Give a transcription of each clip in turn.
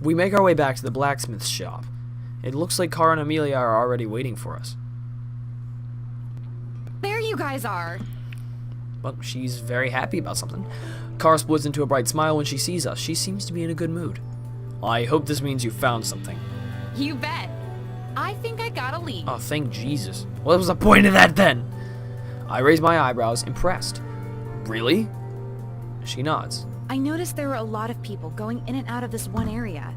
We make our way back to the blacksmith's shop. It looks like Cara and Amelia are already waiting for us. There you guys are. Well, she's very happy about something. Cara splits into a bright smile when she sees us. She seems to be in a good mood. I hope this means you found something. You bet. I think I got a lead. Oh, thank Jesus. What was the point of that then? I raise my eyebrows, impressed. Really? She nods. I noticed there were a lot of people going in and out of this one area.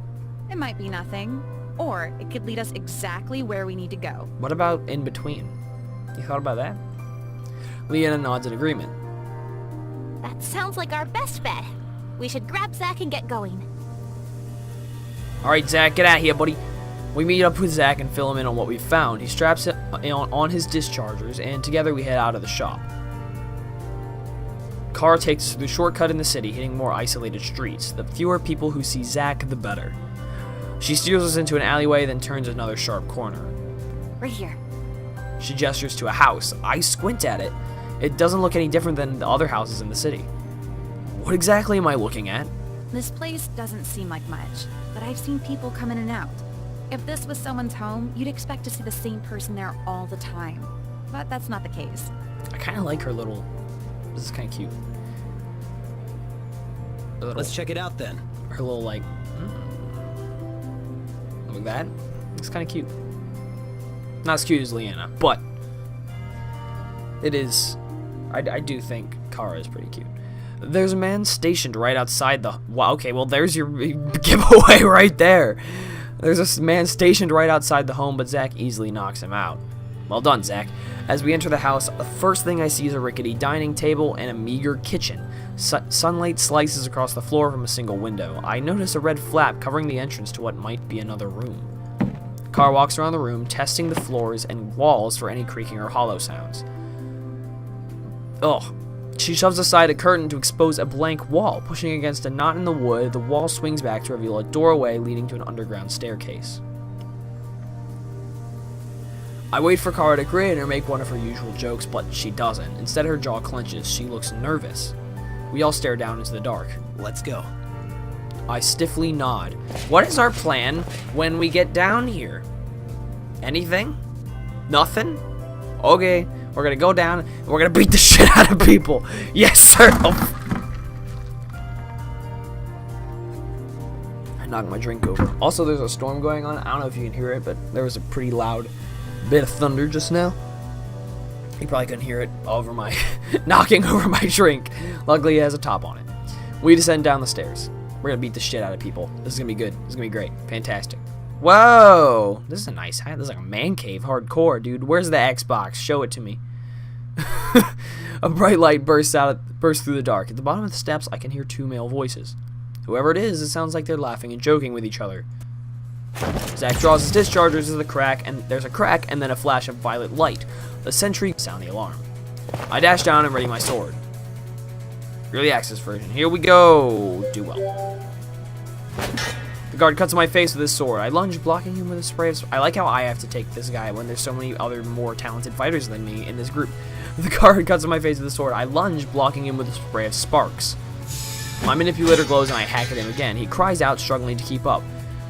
It might be nothing, or it could lead us exactly where we need to go. What about in between? You thought about that? Leanna nods in agreement. That sounds like our best bet. We should grab Zack and get going. Alright, Zack, get out here, buddy. We meet up with Zack and fill him in on what we've found. He straps it on his dischargers, and together we head out of the shop. Cara takes us through the shortcut in the city, hitting more isolated streets. The fewer people who see Zack, the better. She steers us into an alleyway, then turns another sharp corner. Right here. She gestures to a house. I squint at it. It doesn't look any different than the other houses in the city. What exactly am I looking at? This place doesn't seem like much, but I've seen people come in and out. If this was someone's home, you'd expect to see the same person there all the time. But that's not the case. I kind of like her little... This is kind of cute. Let's check it out then. Her little, like... Like that. It's kind of cute. Not as cute as Leanna, but... It is... I do think Cara is pretty cute. There's a man stationed right outside the... Wow, okay, well, there's your giveaway right there. There's a man stationed right outside the home, but Zack easily knocks him out. Well done, Zack. As we enter the house, the first thing I see is a rickety dining table and a meager kitchen. Sunlight slices across the floor from a single window. I notice a red flap covering the entrance to what might be another room. Cara walks around the room, testing the floors and walls for any creaking or hollow sounds. Ugh. She shoves aside a curtain to expose a blank wall. Pushing against a knot in the wood, the wall swings back to reveal a doorway leading to an underground staircase. I wait for Cara to grin or make one of her usual jokes, but she doesn't. Instead, her jaw clenches. She looks nervous. We all stare down into the dark. Let's go. I stiffly nod. What is our plan when we get down here? Anything? Nothing? Okay, we're gonna go down and we're gonna beat the shit out of people. Yes, sir! Oh. I knocked my drink over. Also, there's a storm going on. I don't know if you can hear it, but there was a pretty loud bit of thunder just now. You probably couldn't hear it over my knocking over my drink. Luckily, it has a top on it. We descend down the stairs. We're gonna beat the shit out of people. This is gonna be good. This is gonna be great. Fantastic. Whoa! This is a nice height. This is like a man cave, hardcore, dude. Where's the Xbox? Show it to me. A bright light bursts through the dark. At the bottom of the steps, I can hear two male voices. Whoever it is, it sounds like they're laughing and joking with each other. Zack draws his dischargers to the crack, and there's a crack and then a flash of violet light. The sentry sound the alarm. I dash down and ready my sword. Early access version. Here we go. Do well. The guard cuts my face with his sword. I lunge, blocking him with a spray of... I like how I have to take this guy when there's so many other more talented fighters than me in this group. The guard cuts my face with his sword. I lunge, blocking him with a spray of sparks. My manipulator glows and I hack at him again. He cries out, struggling to keep up.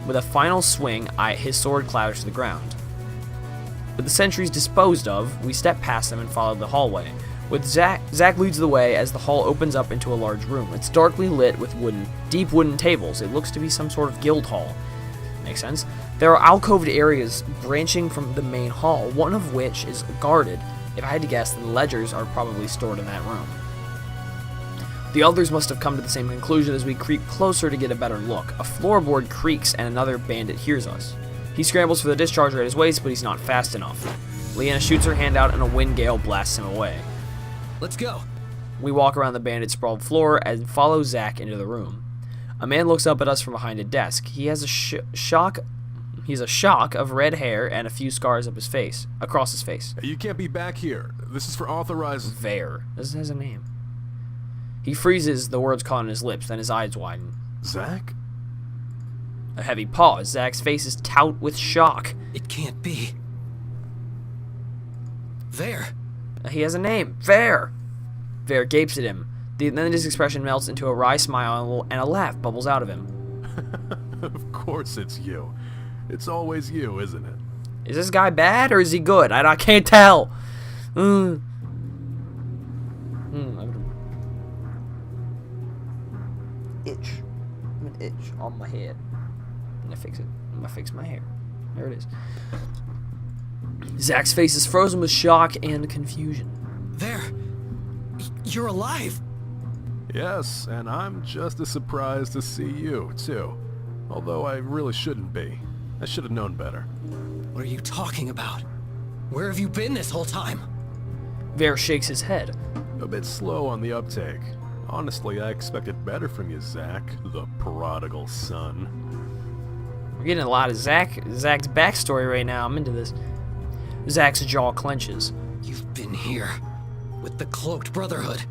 With a final swing, his sword clatters to the ground. With the sentries disposed of, we step past them and follow the hallway. With Zack leads the way as the hall opens up into a large room. It's darkly lit with deep wooden tables. It looks to be some sort of guild hall. Makes sense. There are alcoved areas branching from the main hall, one of which is guarded. If I had to guess, the ledgers are probably stored in that room. The others must have come to the same conclusion as we creep closer to get a better look. A floorboard creaks and another bandit hears us. He scrambles for the discharger at his waist, but he's not fast enough. Leanna shoots her hand out and a wind gale blasts him away. Let's go. We walk around the bandit sprawled floor and follow Zack into the room. A man looks up at us from behind a desk. He has a shock of red hair and a few scars up his face, across his face. You can't be back here. This is for authorized... Vare. This has a name. He freezes, the words caught on his lips, then his eyes widen. Zack? A heavy pause. Zack's face is taut with shock. It can't be. There. He has a name. Vare. Vare gapes at him. Then his expression melts into a wry smile and a laugh bubbles out of him. Of course it's you. It's always you, isn't it? Is this guy bad or is he good? I can't tell. Itch. An itch on my head. I'm gonna fix it. I'm gonna fix my hair. There it is. Zack's face is frozen with shock and confusion. There! You're alive! Yes, and I'm just as surprised to see you, too. Although I really shouldn't be. I should have known better. What are you talking about? Where have you been this whole time? Ver shakes his head. A bit slow on the uptake. Honestly, I expected better from you, Zack, the prodigal son. We're getting a lot of Zack's backstory right now. I'm into this. Zack's jaw clenches. You've been here. With the Cloaked Brotherhood.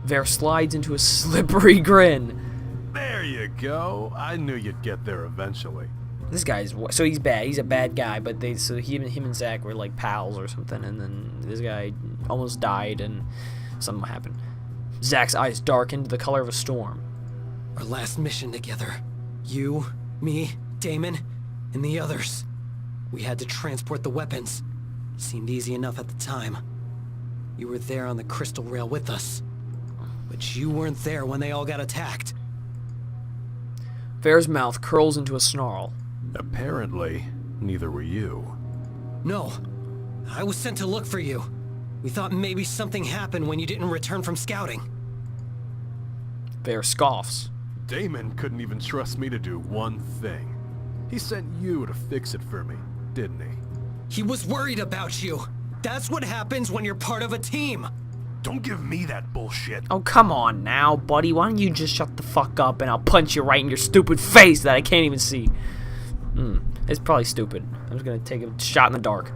Ver slides into a slippery grin. There you go. I knew you'd get there eventually. This guy's so he's bad. He's a bad guy, but him and Zack were like pals or something, and then this guy almost died, and something happened. Zack's eyes darkened, the color of a storm. Our last mission together. You, me, Damon, and the others. We had to transport the weapons. Seemed easy enough at the time. You were there on the crystal rail with us. But you weren't there when they all got attacked. Ver's mouth curls into a snarl. Apparently, neither were you. No. I was sent to look for you. We thought maybe something happened when you didn't return from scouting. Ver scoffs. Damon couldn't even trust me to do one thing. He sent you to fix it for me, didn't he? He was worried about you. That's what happens when you're part of a team. Don't give me that bullshit. Oh, come on now, buddy. Why don't you just shut the fuck up and I'll punch you right in your stupid face that I can't even see. It's probably stupid. I'm just gonna take a shot in the dark.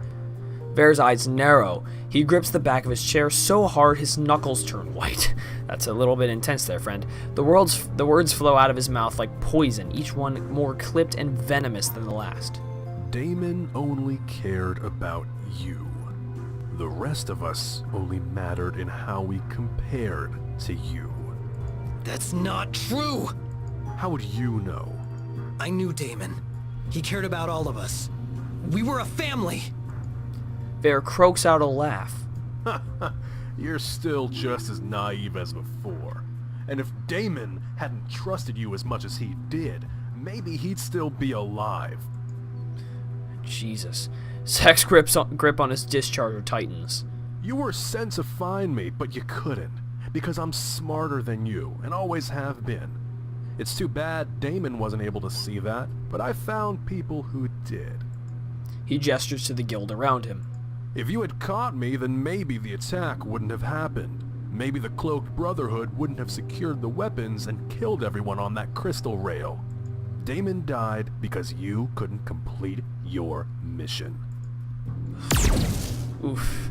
Ver's eyes narrow. He grips the back of his chair so hard his knuckles turn white. That's a little bit intense there, friend. The words flow out of his mouth like poison, each one more clipped and venomous than the last. Damon only cared about you. The rest of us only mattered in how we compared to you. That's not true! How would you know? I knew Damon. He cared about all of us. We were a family! Ver croaks out a laugh. You're still just as naive as before. And if Damon hadn't trusted you as much as he did, maybe he'd still be alive. Jesus. Zack's grip on his discharger tightens. You were sent to find me, but you couldn't. Because I'm smarter than you, and always have been. It's too bad Damon wasn't able to see that, but I found people who did. He gestures to the guild around him. If you had caught me, then maybe the attack wouldn't have happened. Maybe the Cloaked Brotherhood wouldn't have secured the weapons and killed everyone on that crystal rail. Damon died because you couldn't complete your mission. Oof.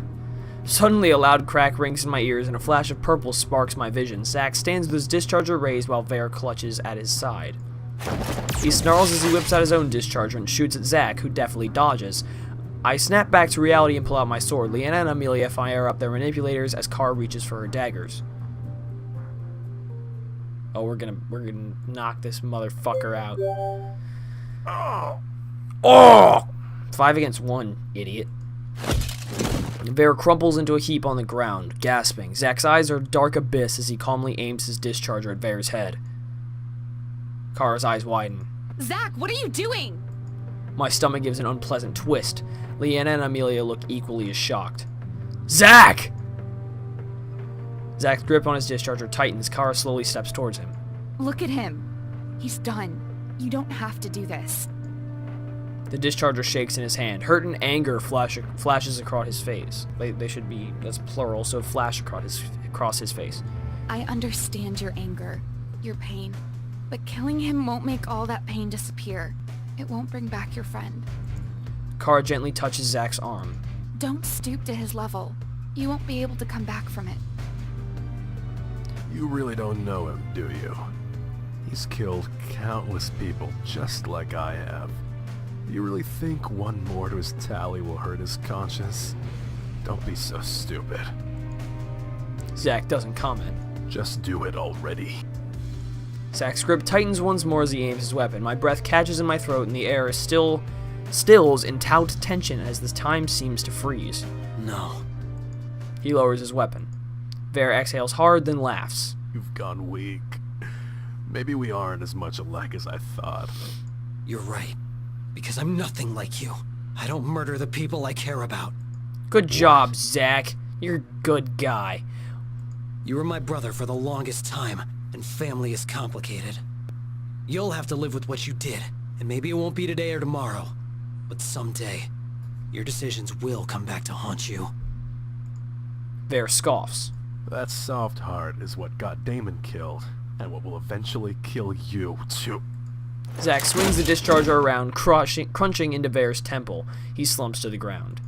Suddenly a loud crack rings in my ears and a flash of purple sparks my vision. Zack stands with his discharger raised while Ver clutches at his side. He snarls as he whips out his own discharger and shoots at Zack, who deftly dodges. I snap back to reality and pull out my sword. Leanna and Amelia fire up their manipulators as Kara reaches for her daggers. Oh, we're gonna knock this motherfucker out. Oh! 5 against 1, idiot. Ver crumples into a heap on the ground, gasping. Zack's eyes are a dark abyss as he calmly aims his discharger at Ver's head. Kara's eyes widen. Zack, what are you doing? My stomach gives an unpleasant twist. Leanna and Amelia look equally as shocked. Zack! Zack's grip on his discharger tightens. Kara slowly steps towards him. Look at him. He's done. You don't have to do this. The discharger shakes in his hand. Hurt and anger flashes across his face. They should be, that's plural, so flash across his face. I understand your anger, your pain, but killing him won't make all that pain disappear. It won't bring back your friend. Kara gently touches Zack's arm. Don't stoop to his level. You won't be able to come back from it. You really don't know him, do you? He's killed countless people just like I have. You really think one more to his tally will hurt his conscience? Don't be so stupid. Zack doesn't comment. Just do it already. Zack's grip tightens once more as he aims his weapon. My breath catches in my throat and the air is stills in taut tension as the time seems to freeze. No. He lowers his weapon. Ver exhales hard, then laughs. You've gone weak. Maybe we aren't as much alike as I thought. You're right. Because I'm nothing like you. I don't murder the people I care about. Good job, Zack. You're a good guy. You were my brother for the longest time, and family is complicated. You'll have to live with what you did, and maybe it won't be today or tomorrow. But someday, your decisions will come back to haunt you. Ver scoffs. That soft heart is what got Damon killed, and what will eventually kill you, too. Zack swings the discharger around, crunching into Ver's temple. He slumps to the ground.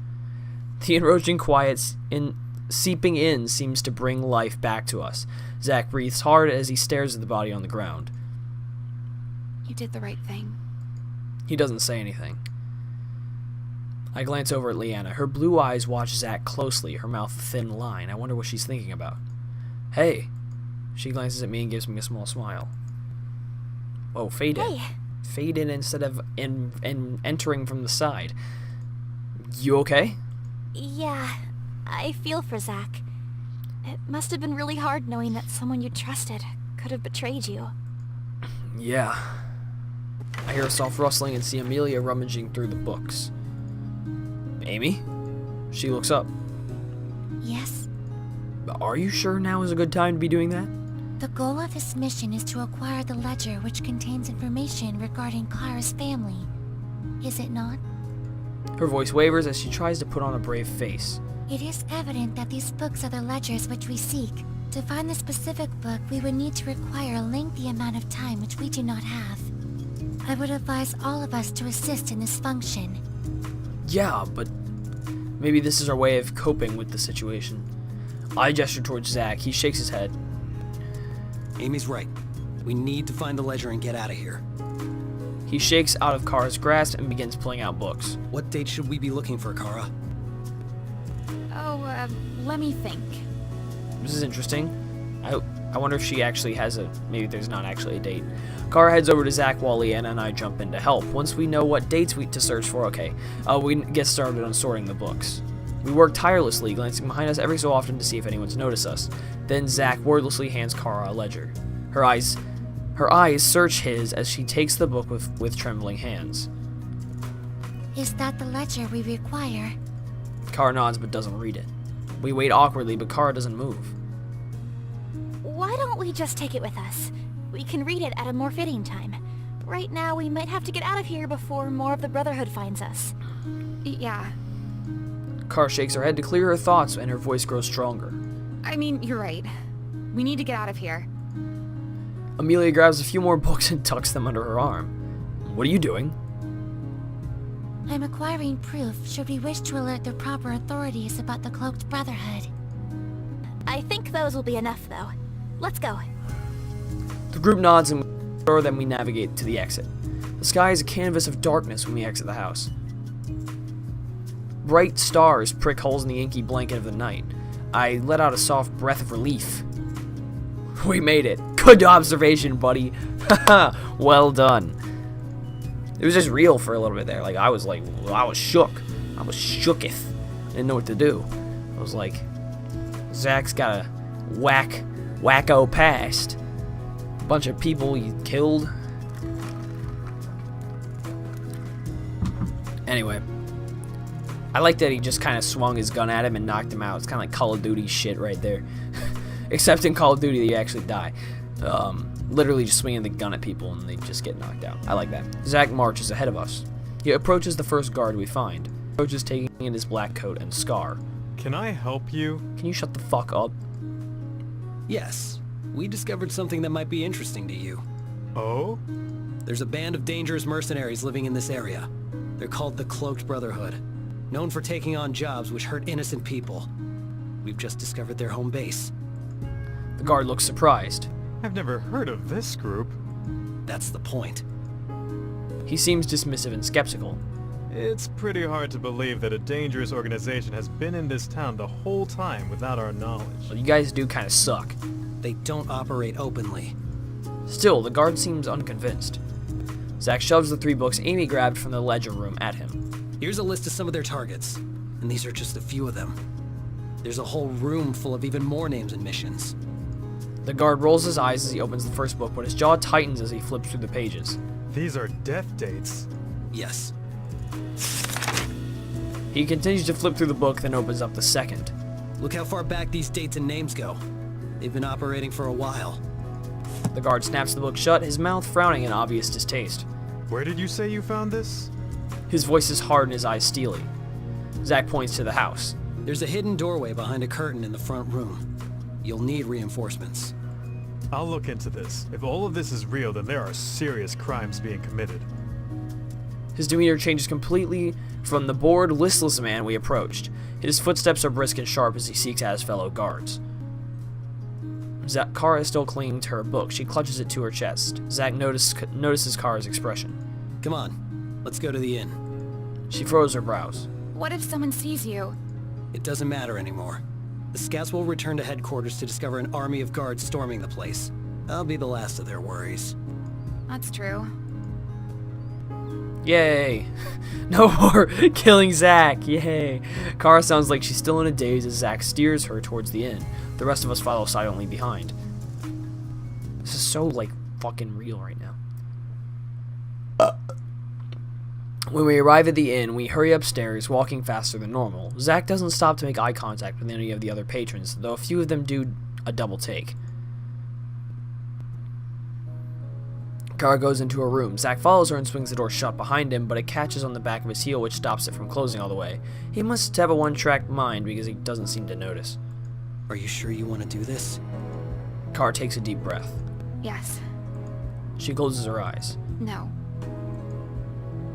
The encroaching quiet seeping in seems to bring life back to us. Zack breathes hard as he stares at the body on the ground. You did the right thing. He doesn't say anything. I glance over at Leanna. Her blue eyes watch Zack closely, her mouth a thin line. I wonder what she's thinking about. Hey. She glances at me and gives me a small smile. Oh, fade in. Hey. Fade in instead of entering from the side. You okay? Yeah, I feel for Zack. It must have been really hard knowing that someone you trusted could have betrayed you. Yeah. I hear a soft rustling and see Amelia rummaging through the books. Amy? She looks up. Yes? Are you sure now is a good time to be doing that? The goal of this mission is to acquire the ledger which contains information regarding Kara's family. Is it not? Her voice wavers as she tries to put on a brave face. It is evident that these books are the ledgers which we seek. To find the specific book, we would need to require a lengthy amount of time which we do not have. I would advise all of us to assist in this function. Yeah, but maybe this is our way of coping with the situation. I gesture towards Zack. He shakes his head. Amy's right. We need to find the ledger and get out of here. He shakes out of Kara's grasp and begins pulling out books. What date should we be looking for, Kara? Oh, let me think. This is interesting. I wonder if she actually has maybe there's not actually a date. Kara heads over to Zack while Leanna and I jump in to help. Once we know what dates to search for, we get started on sorting the books. We work tirelessly, glancing behind us every so often to see if anyone's noticed us. Then Zack wordlessly hands Kara a ledger. Her eyes search his as she takes the book with trembling hands. Is that the ledger we require? Kara nods but doesn't read it. We wait awkwardly, but Kara doesn't move. Why don't we just take it with us? We can read it at a more fitting time. Right now, we might have to get out of here before more of the Brotherhood finds us. Yeah, Kara shakes her head to clear her thoughts and her voice grows stronger. I mean, you're right. We need to get out of here. Amelia grabs a few more books and tucks them under her arm. What are you doing? I'm acquiring proof should we wish to alert the proper authorities about the Cloaked Brotherhood. I think those will be enough, though. Let's go. The group nods and then we navigate to the exit. The sky is a canvas of darkness when we exit the house. Bright stars prick holes in the inky blanket of the night. I let out a soft breath of relief. We made it. Good observation, buddy. Haha, well done. It was just real for a little bit there. I was shook. I was shooketh. Didn't know what to do. I was like, Zack's got a wacko past. Bunch of people he killed. Anyway. I like that he just kind of swung his gun at him and knocked him out. It's kind of like Call of Duty shit right there. Except in Call of Duty, you actually die. Literally just swinging the gun at people and they just get knocked out. I like that. Zack marches ahead of us. He approaches the first guard we find. Approaches taking in his black coat and scar. Can I help you? Can you shut the fuck up? Yes. We discovered something that might be interesting to you. Oh? There's a band of dangerous mercenaries living in this area. They're called the Cloaked Brotherhood. Known for taking on jobs which hurt innocent people. We've just discovered their home base. The guard looks surprised. I've never heard of this group. That's the point. He seems dismissive and skeptical. It's pretty hard to believe that a dangerous organization has been in this town the whole time without our knowledge. Well, you guys do kind of suck. They don't operate openly. Still, the guard seems unconvinced. Zack shoves the 3 books Amy grabbed from the ledger room at him. Here's a list of some of their targets, and these are just a few of them. There's a whole room full of even more names and missions. The guard rolls his eyes as he opens the first book, but his jaw tightens as he flips through the pages. These are death dates. Yes. He continues to flip through the book, then opens up the second. Look how far back these dates and names go. They've been operating for a while. The guard snaps the book shut, his mouth frowning in obvious distaste. Where did you say you found this? His voice is hard and his eyes steely. Zack points to the house. There's a hidden doorway behind a curtain in the front room. You'll need reinforcements. I'll look into this. If all of this is real, then there are serious crimes being committed. His demeanor changes completely from the bored, listless man we approached. His footsteps are brisk and sharp as he seeks out his fellow guards. Kara is still clinging to her book. She clutches it to her chest. Zack notices Kara's expression. Come on, let's go to the inn. She furrows her brows. What if someone sees you? It doesn't matter anymore. The scouts will return to headquarters to discover an army of guards storming the place. I'll be the last of their worries. That's true. Yay! No more killing Zack! Yay! Kara sounds like she's still in a daze as Zack steers her towards the inn. The rest of us follow silently behind. This is so, like, fucking real right now. When we arrive at the inn, we hurry upstairs, walking faster than normal. Zack doesn't stop to make eye contact with any of the other patrons, though a few of them do a double take. Kara goes into her room. Zack follows her and swings the door shut behind him, but it catches on the back of his heel, which stops it from closing all the way. He must have a one-track mind because he doesn't seem to notice. Are you sure you want to do this? Kara takes a deep breath. Yes. She closes her eyes. No.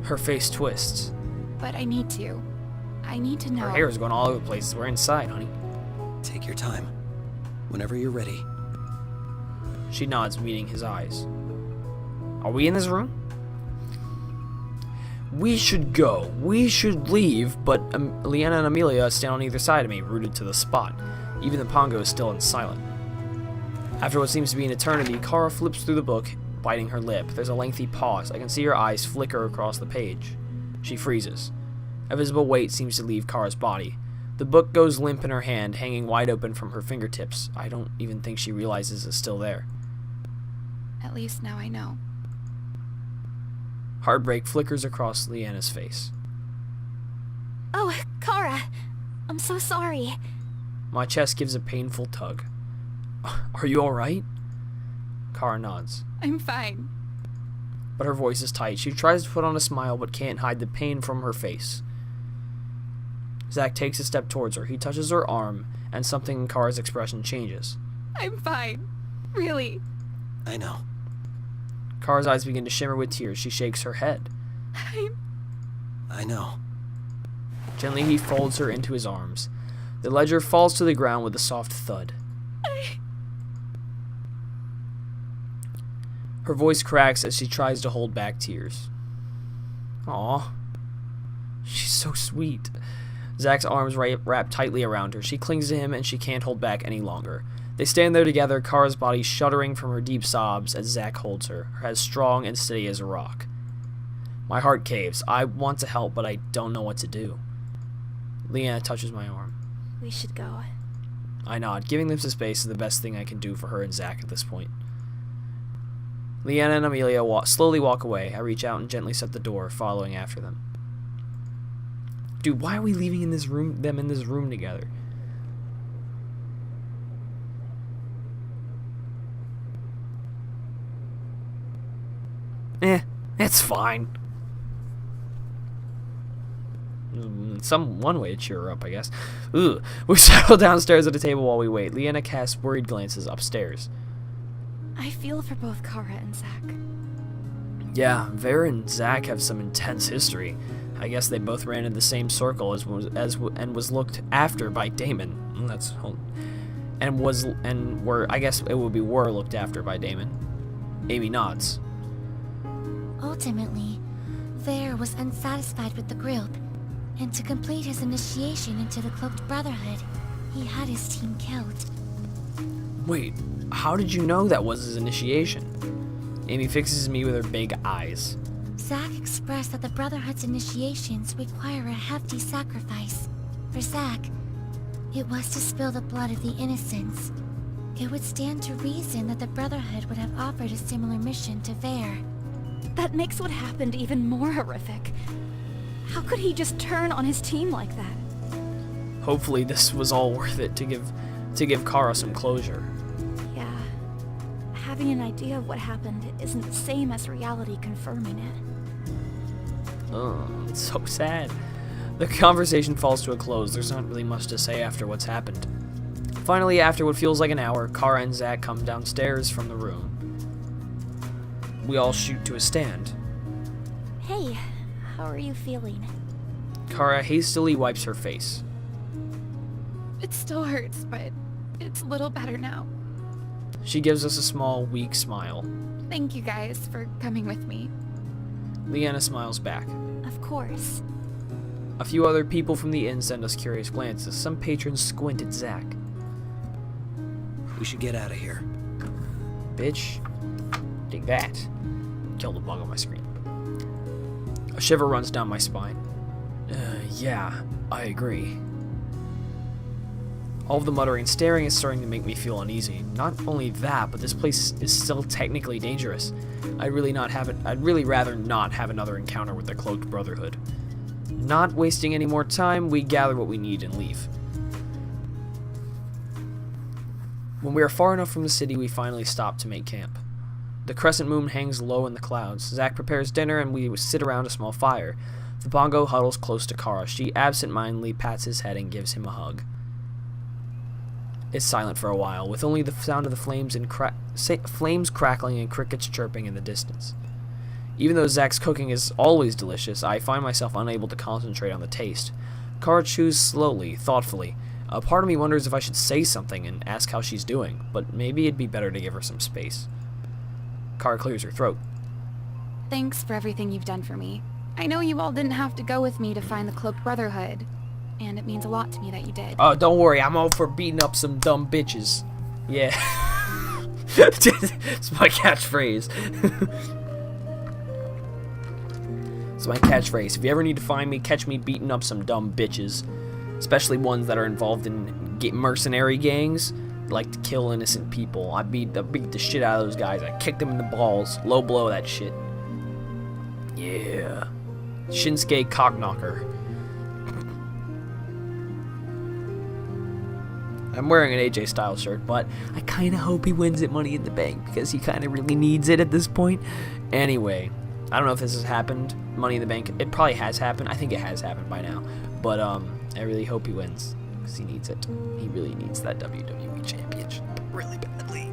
Her face twists. But I need to. I need to know. Her hair is going all over the place. We're inside, honey. Take your time. Whenever you're ready. She nods, meeting his eyes. Are we in this room? We should go. We should leave, but Leanna and Amelia stand on either side of me, rooted to the spot. Even the Pongo is still silent. After what seems to be an eternity, Kara flips through the book, biting her lip. There's a lengthy pause. I can see her eyes flicker across the page. She freezes. A visible weight seems to leave Kara's body. The book goes limp in her hand, hanging wide open from her fingertips. I don't even think she realizes it's still there. At least now I know. Heartbreak flickers across Leanna's face. Oh, Kara. I'm so sorry. My chest gives a painful tug. Are you alright? Kara nods. I'm fine. But her voice is tight. She tries to put on a smile but can't hide the pain from her face. Zack takes a step towards her. He touches her arm, and something in Kara's expression changes. I'm fine. Really. I know. Kara's eyes begin to shimmer with tears. She shakes her head. I know. Gently, he folds her into his arms. The ledger falls to the ground with a soft thud. Her voice cracks as she tries to hold back tears. Aw. She's so sweet. Zack's arms wrap tightly around her. She clings to him and she can't hold back any longer. They stand there together, Kara's body shuddering from her deep sobs as Zack holds her, as strong and steady as a rock. My heart caves. I want to help, but I don't know what to do. Leanna touches my arm. We should go. I nod. Giving them some space is the best thing I can do for her and Zack at this point. Leanna and Amelia slowly walk away. I reach out and gently shut the door, following after them. Dude, why are we leaving them in this room together? It's fine. One way to cheer her up, I guess. Ugh. We settle downstairs at a table while we wait. Leanna casts worried glances upstairs. I feel for both Kara and Zack. Yeah, Vera and Zack have some intense history. I guess they both ran in the same circle and was looked after by Damon. I guess it would be were looked after by Damon. Amy nods. Ultimately, Ver was unsatisfied with the group, and to complete his initiation into the Cloaked Brotherhood, he had his team killed. Wait, how did you know that was his initiation? Amy fixes me with her big eyes. Zack expressed that the Brotherhood's initiations require a hefty sacrifice. For Zack, it was to spill the blood of the innocents. It would stand to reason that the Brotherhood would have offered a similar mission to Vare. That makes what happened even more horrific. How could he just turn on his team like that? Hopefully this was all worth it to give Kara some closure. Yeah. Having an idea of what happened isn't the same as reality confirming it. Oh, it's so sad. The conversation falls to a close. There's not really much to say after what's happened. Finally, after what feels like an hour, Kara and Zack come downstairs from the room. We all shoot to a stand. Hey, how are you feeling? Kara hastily wipes her face. It still hurts, but it's a little better now. She gives us a small, weak smile. Thank you guys for coming with me. Leanna smiles back. Of course. A few other people from the inn send us curious glances. Some patrons squint at Zack. We should get out of here. Bitch. Dig that. Kill the bug on my screen. A shiver runs down my spine. Yeah, I agree. All of the muttering and staring is starting to make me feel uneasy. Not only that, but this place is still technically dangerous. I'd really rather not have another encounter with the Cloaked Brotherhood. Not wasting any more time, we gather what we need and leave. When we are far enough from the city, we finally stop to make camp. The crescent moon hangs low in the clouds. Zack prepares dinner and we sit around a small fire. The bongo huddles close to Kara. She absent-mindedly pats his head and gives him a hug. It's silent for a while, with only the sound of the flames crackling and crickets chirping in the distance. Even though Zack's cooking is always delicious, I find myself unable to concentrate on the taste. Kara chews slowly, thoughtfully. A part of me wonders if I should say something and ask how she's doing, but maybe it'd be better to give her some space. Kara clears her throat. Thanks for everything you've done for me. I know you all didn't have to go with me to find the Cloaked Brotherhood, and it means a lot to me that you did. Oh, don't worry, I'm all for beating up some dumb bitches. Yeah. It's my catchphrase. It's my catchphrase. If you ever need to find me, catch me beating up some dumb bitches. Especially ones that are involved in mercenary gangs. Like to kill innocent people. I beat the shit out of those guys. I kick them in the balls. Low blow that shit. Yeah. Shinsuke Cockknocker. I'm wearing an AJ Styles shirt, but I kind of hope he wins at Money in the Bank because he kind of really needs it at this point. Anyway, I don't know if this has happened. Money in the Bank. It probably has happened. I think it has happened by now. But I really hope he wins because he needs it. He really needs that WWE Championship really badly.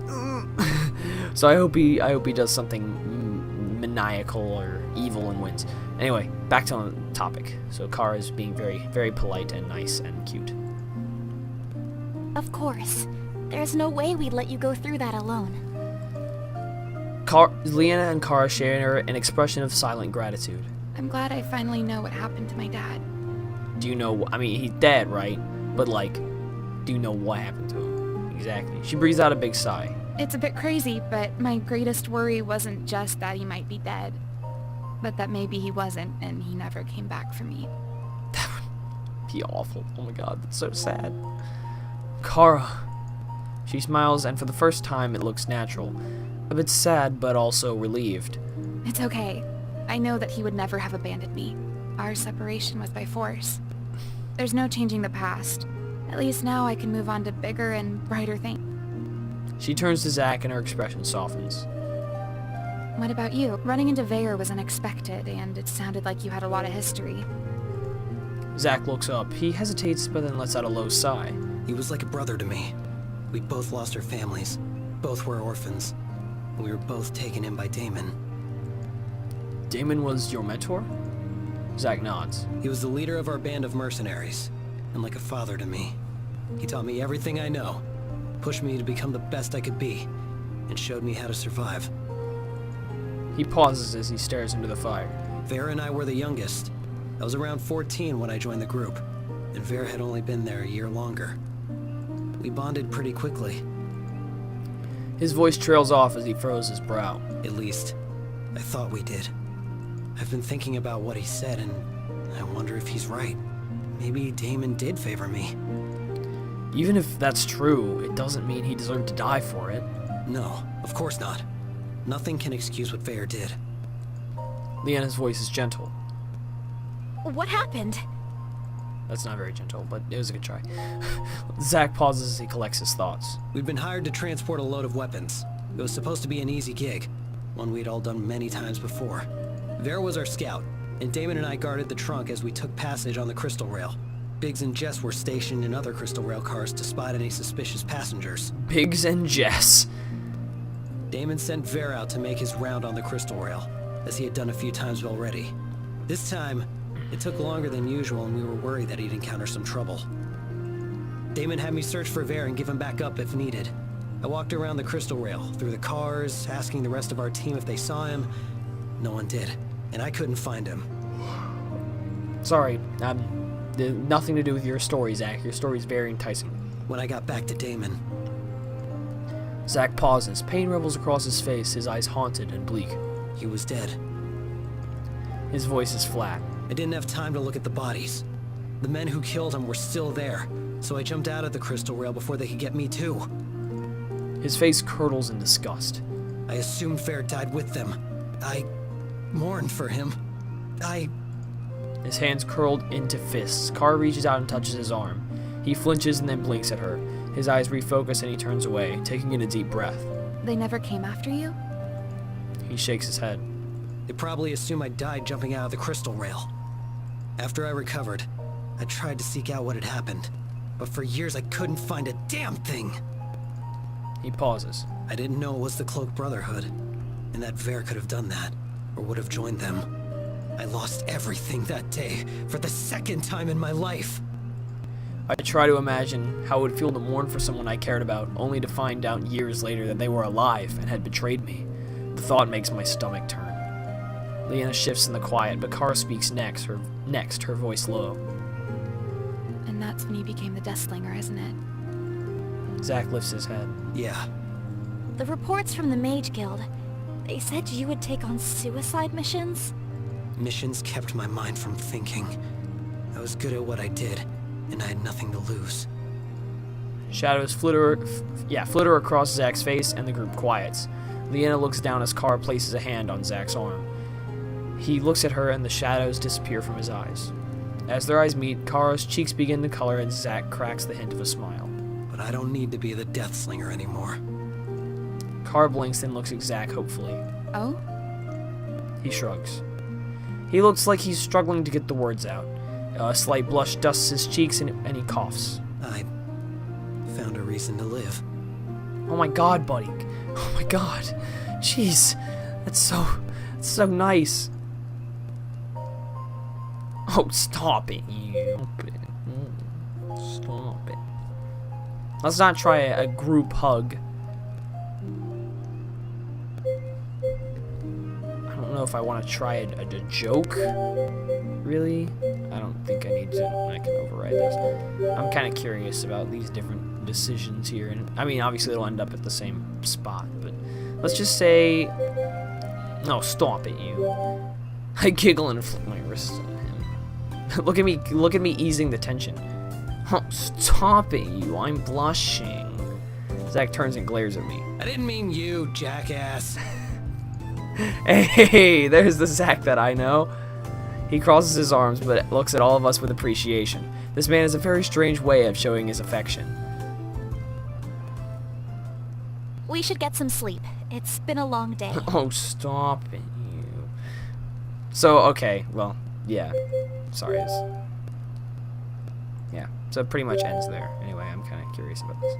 So I hope he does something maniacal or evil and wins. Anyway, back to the topic. So Kara is being very, very polite and nice and cute. Of course. There's no way we'd let you go through that alone. Leanna and Kara share an expression of silent gratitude. I'm glad I finally know what happened to my dad. Do you know? I mean, he's dead, right? But like, do you know what happened to him? Exactly. She breathes out a big sigh. It's a bit crazy, but my greatest worry wasn't just that he might be dead, but that maybe he wasn't and he never came back for me. That would be awful. Oh my god, that's so sad. Kara. She smiles, and for the first time it looks natural. A bit sad, but also relieved. It's okay. I know that he would never have abandoned me. Our separation was by force. There's no changing the past. At least now I can move on to bigger and brighter things. She turns to Zack and her expression softens. What about you? Running into Vare was unexpected, and it sounded like you had a lot of history. Zack looks up. He hesitates, but then lets out a low sigh. He was like a brother to me. We both lost our families. Both were orphans. And we were both taken in by Damon. Damon was your mentor? Zack nods. He was the leader of our band of mercenaries, and like a father to me. He taught me everything I know, pushed me to become the best I could be, and showed me how to survive. He pauses as he stares into the fire. Vare and I were the youngest. I was around 14 when I joined the group, and Vare had only been there a year longer. We bonded pretty quickly. His voice trails off as he furrows his brow. At least, I thought we did. I've been thinking about what he said, and I wonder if he's right. Maybe Damon did favor me. Even if that's true, it doesn't mean he deserved to die for it. No, of course not. Nothing can excuse what Vare did. Leanna's voice is gentle. What happened? That's not very gentle, but it was a good try. Zack pauses as he collects his thoughts. We'd been hired to transport a load of weapons. It was supposed to be an easy gig, one we'd all done many times before. Vare was our scout, and Damon and I guarded the trunk as we took passage on the Crystal Rail. Biggs and Jess were stationed in other Crystal Rail cars to spot any suspicious passengers. Biggs and Jess. Damon sent Vare out to make his round on the Crystal Rail, as he had done a few times already. This time, it took longer than usual, and we were worried that he'd encounter some trouble. Damon had me search for Vare and give him back up if needed. I walked around the Crystal Rail, through the cars, asking the rest of our team if they saw him. No one did, and I couldn't find him. Sorry, nothing to do with your story, Zack. Your story's very enticing. When I got back to Damon, Zack pauses. Pain ripbles across his face, his eyes haunted and bleak. he was dead. His voice is flat. I didn't have time to look at the bodies. The men who killed him were still there, so I jumped out of the Crystal Rail before they could get me too. His face curdles in disgust. I assumed Vare died with them. I mourned for him. His hands curled into fists. Kara reaches out and touches his arm. He flinches and then blinks at her. His eyes refocus and he turns away, taking in a deep breath. They never came after you? He shakes his head. They probably assume I died jumping out of the Crystal Rail. After I recovered, I tried to seek out what had happened, but for years I couldn't find a damn thing. He pauses. I didn't know it was the Cloak Brotherhood, and that Vare could have done that, or would have joined them. I lost everything that day, for the second time in my life. I try to imagine how it would feel to mourn for someone I cared about, only to find out years later that they were alive and had betrayed me. The thought makes my stomach turn. Leanna shifts in the quiet, but Kara speaks next, her voice low. And that's when you became the Deathslinger, isn't it? Zack lifts his head. Yeah, The reports from the Mage Guild, they said you would take on suicide missions? missions kept my mind from thinking. I was good at what I did, and I had nothing to lose. Shadows flitter across Zack's face, and the group quiets. Leanna looks down as Kara places a hand on Zack's arm. He looks at her, and the shadows disappear from his eyes. As their eyes meet, Kara's cheeks begin to color, and Zack cracks the hint of a smile. But I don't need to be the Deathslinger anymore. Kara blinks, then looks at Zack hopefully. Oh? He shrugs. He looks like he's struggling to get the words out. A slight blush dusts his cheeks, and he coughs. I found a reason to live. Oh my god, buddy. Oh my god. Jeez. That's so nice. Oh, stop it, you. Stop it. Let's not try a group hug. I don't know if I want to try a joke. Really? I don't think I need to. I can override this. I'm kind of curious about these different decisions here. And I mean, obviously it'll end up at the same spot, but let's just say... No, stop it, you. I giggle and flick my wrist at him. Look at me easing the tension. Oh, stop it, you. I'm blushing. Zack turns and glares at me. I didn't mean you, jackass. Hey, there's the Zack that I know. He crosses his arms, but looks at all of us with appreciation. This man has a very strange way of showing his affection. We should get some sleep. It's been a long day. Oh, stop it, you. So, okay, well, yeah. Sorry. Yeah, so it pretty much ends there. Anyway, I'm kind of curious about this.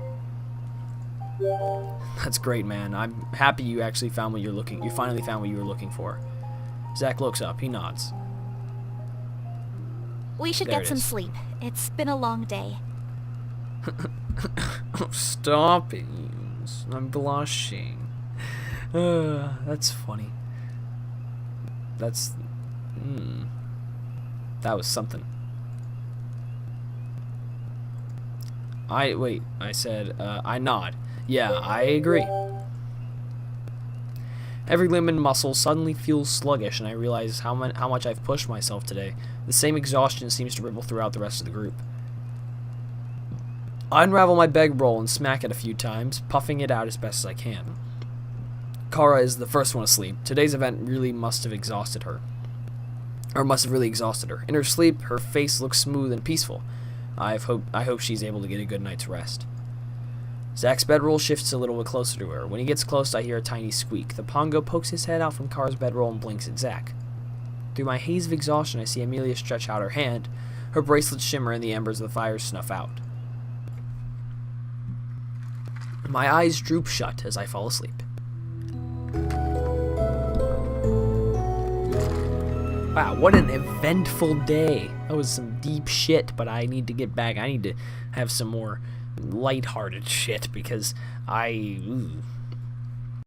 That's great, man. I'm happy you actually found what you finally found what you were looking for. Zack looks up. He nods. We should There get it some is. sleep. It's been a long day. Oh, stop it, you. I'm blushing. That's funny. That's... That was something. I said, I nod. Yeah, I agree. Every limb and muscle suddenly feels sluggish, and I realize how much I've pushed myself today. The same exhaustion seems to ripple throughout the rest of the group. I unravel my bedroll and smack it a few times, puffing it out as best as I can. Kara is the first one asleep. Today's event really must have exhausted her. Or must have really exhausted her. In her sleep, her face looks smooth and peaceful. I hope she's able to get a good night's rest. Zack's bedroll shifts a little bit closer to her. When he gets close, I hear a tiny squeak. The Pongo pokes his head out from Kara's bedroll and blinks at Zack. Through my haze of exhaustion, I see Amelia stretch out her hand. Her bracelets shimmer and the embers of the fire snuff out. My eyes droop shut as I fall asleep. Wow, what an eventful day. That was some deep shit, but I need to get back. I need to have some more lighthearted shit because